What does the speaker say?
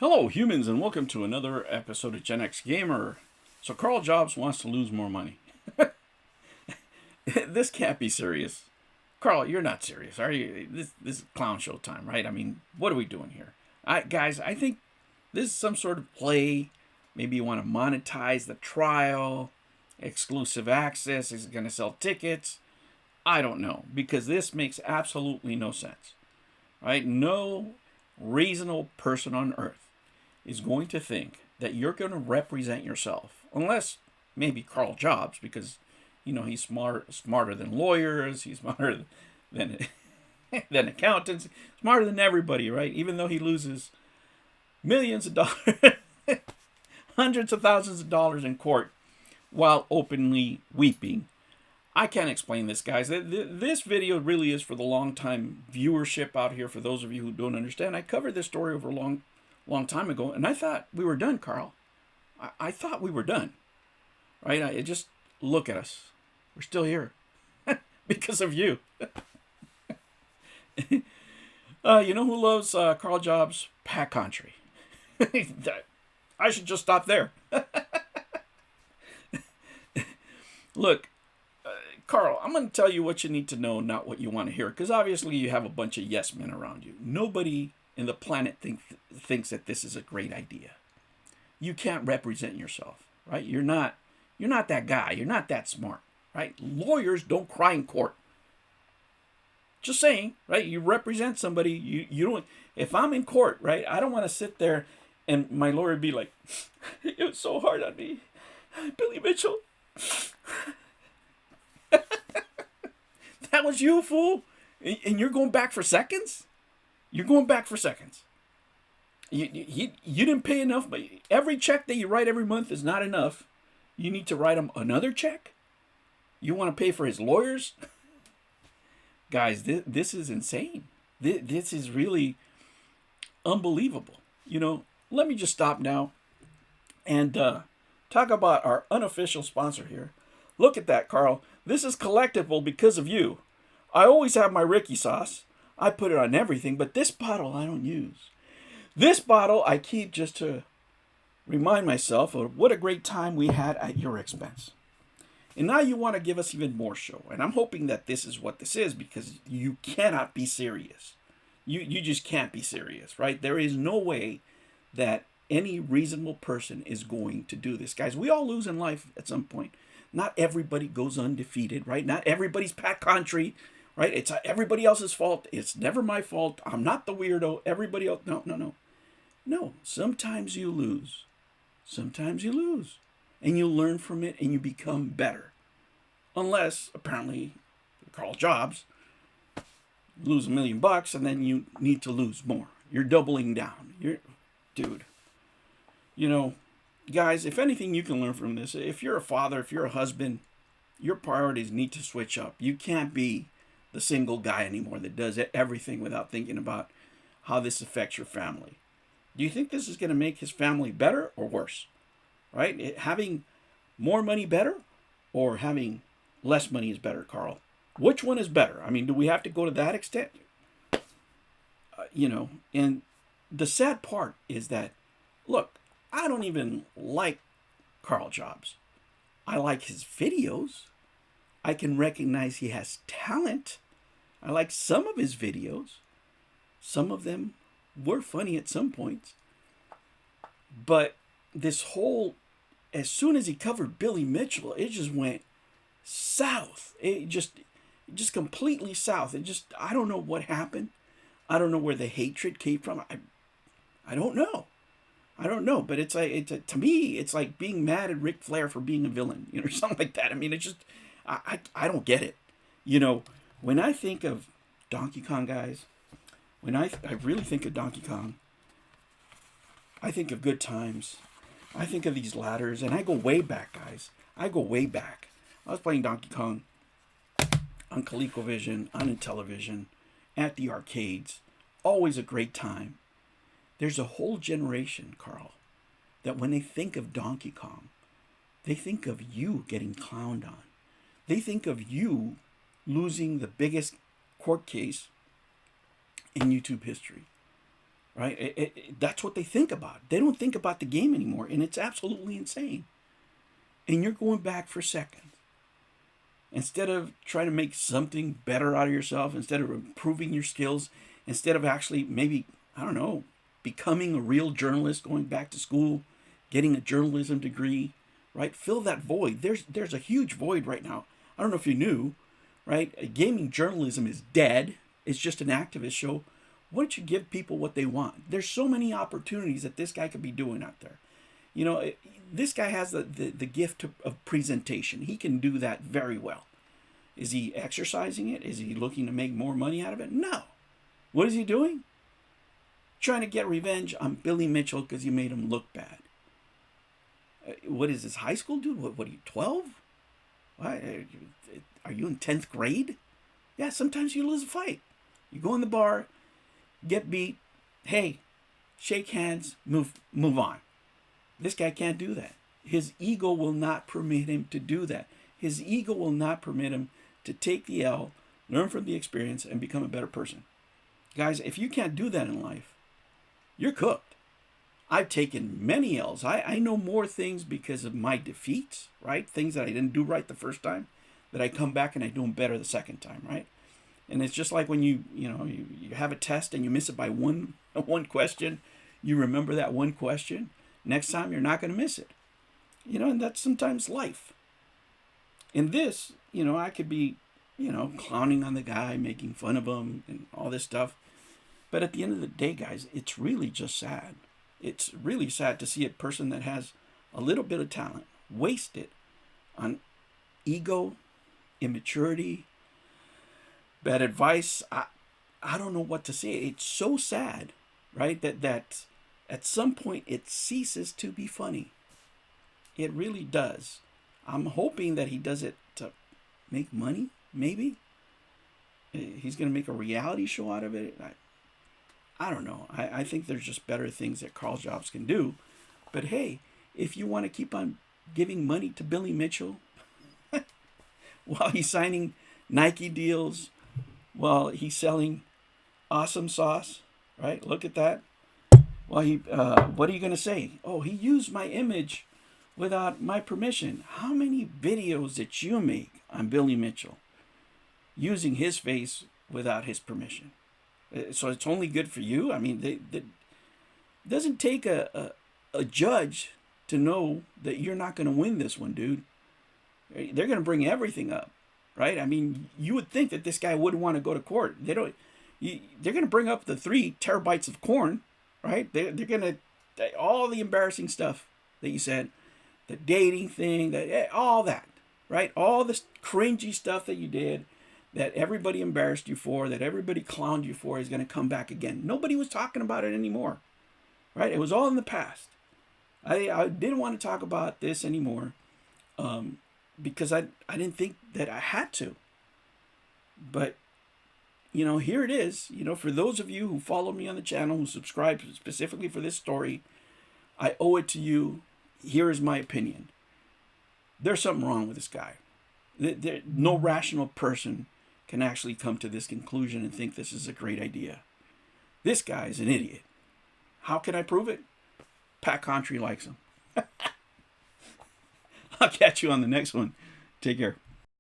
Hello, humans, and welcome to another episode of Gen X Gamer. So, Karl Jobst wants to lose more money. This can't be serious. Karl, you're not serious, are you? This is clown show time, right? I mean, what are we doing here? Guys, I think this is some sort of play. Maybe you want to monetize the trial, exclusive access. Is it going to sell tickets? I don't know, because this makes absolutely no sense, right? No reasonable person on earth is going to think that you're going to represent yourself, unless maybe Karl Jobst, because he's smarter than lawyers, he's smarter than than accountants, smarter than everybody, right? Even though he loses millions of dollars, hundreds of thousands of dollars in court while openly weeping. I can't explain this, guys. This video really is for the long-time viewership out here. For those of you who don't understand, I covered this story over a long time ago, and I thought we were done, Karl. I thought we were done, right? I just look at us. We're still here because of you. You know who loves Karl Jobst? Pat Country. I should just stop there. Look, Karl, I'm going to tell you what you need to know, not what you want to hear, because obviously you have a bunch of yes men around you. Nobody in the planet thinks that this is a great idea. You can't represent yourself, right? You're not that guy. You're not that smart, right? Lawyers don't cry in court. Just saying, right? You represent somebody. You don't. If I'm in court, right, I don't want to sit there and my lawyer be like, "It was so hard on me, Billy Mitchell." That was you, fool. And you're going back for seconds? You're going back for seconds. You didn't pay enough, but every check that you write every month is not enough. You need to write him another check? You want to pay for his lawyers? Guys, this is insane. This is really unbelievable. Let me just stop now and talk about our unofficial sponsor here. Look at that, Karl. This is collectible because of you. I always have my Ricky sauce. I put it on everything, but this bottle I don't use. This bottle I keep just to remind myself of what a great time we had at your expense. And now you want to give us even more show. And I'm hoping that this is what this is, because you cannot be serious. You just can't be serious, right? There is no way that any reasonable person is going to do this. Guys, we all lose in life at some point. Not everybody goes undefeated, right? Not everybody's Pat Country, right? It's everybody else's fault. It's never my fault. I'm not the weirdo. Everybody else. No. No, sometimes you lose. Sometimes you lose. And you learn from it and you become better. Unless, apparently, Karl Jobst, lose $1 million and then you need to lose more. You're doubling down. Dude. Guys, if anything you can learn from this, if you're a father, if you're a husband, your priorities need to switch up. You can't be the single guy anymore that does everything without thinking about how this affects your family. Do you think this is going to make his family better or worse? Right? Having more money better or having less money is better, Karl? Which one is better? I mean, do we have to go to that extent? And the sad part is that, look, I don't even like Karl Jobst. I like his videos. I can recognize he has talent. I like some of his videos. Some of them were funny at some points. But this whole, as soon as he covered Billy Mitchell, it just went south. It just completely south. I don't know what happened. I don't know where the hatred came from. I don't know. But it's like, to me, it's like being mad at Ric Flair for being a villain, something like that. I mean, it's just, I don't get it. When I think of Donkey Kong, guys, when I really think of Donkey Kong, I think of good times. I think of these ladders, and I go way back, guys. I go way back. I was playing Donkey Kong on ColecoVision, on Intellivision, at the arcades. Always a great time. There's a whole generation, Karl, that when they think of Donkey Kong, they think of you getting clowned on. They think of you losing the biggest court case in YouTube history. right? That's what they think about. They don't think about the game anymore, and it's absolutely insane. And you're going back for seconds. Instead of trying to make something better out of yourself, instead of improving your skills, instead of actually maybe, I don't know, becoming a real journalist, going back to school, getting a journalism degree, right? Fill that void. There's a huge void right now. I don't know if you knew, right? Gaming journalism is dead. It's just an activist show. Why don't you give people what they want? There's so many opportunities that this guy could be doing out there. You know, this guy has the gift of presentation. He can do that very well. Is he exercising it? Is he looking to make more money out of it? No. What is he doing? Trying to get revenge on Billy Mitchell because he made him look bad. What is this, high school dude? What are you, 12? Are you in 10th grade? Yeah, sometimes you lose a fight. You go in the bar, get beat. Hey, shake hands, move on. This guy can't do that. His ego will not permit him to do that. His ego will not permit him to take the L, learn from the experience, and become a better person. Guys, if you can't do that in life, you're cooked. I've taken many L's. I know more things because of my defeats, right? Things that I didn't do right the first time, that I come back and I do them better the second time, right? And it's just like when you have a test and you miss it by one question, you remember that one question. Next time, you're not going to miss it. And that's sometimes life. In this, I could be, clowning on the guy, making fun of him and all this stuff. But at the end of the day, guys, it's really just sad. It's really sad to see a person that has a little bit of talent waste it on ego, immaturity, bad advice. I don't know what to say. It's so sad, right? That at some point it ceases to be funny. It really does. I'm hoping that he does it to make money, maybe. He's going to make a reality show out of it. I don't know. I think there's just better things that Karl Jobst can do. But hey, if you want to keep on giving money to Billy Mitchell while he's signing Nike deals, while he's selling awesome sauce, right? Look at that. Well, what are you going to say? Oh, he used my image without my permission. How many videos did you make on Billy Mitchell using his face without his permission? So it's only good for you? I mean, it doesn't take a judge to know that you're not going to win this one, dude. They're going to bring everything up, right? I mean, you would think that this guy wouldn't want to go to court. They're going to bring up the 3 terabytes of corn, right? They're going to, all the embarrassing stuff that you said, the dating thing, all that, right? All this cringy stuff that you did, that everybody embarrassed you for, that everybody clowned you for, is going to come back again. Nobody was talking about it anymore, right? It was all in the past. I didn't want to talk about this anymore because I didn't think that I had to. But, here it is. For those of you who follow me on the channel, who subscribe specifically for this story, I owe it to you. Here is my opinion. There's something wrong with this guy. No rational person can actually come to this conclusion and think this is a great idea. This guy is an idiot. How can I prove it? Pat Contry likes him. I'll catch you on the next one. Take care.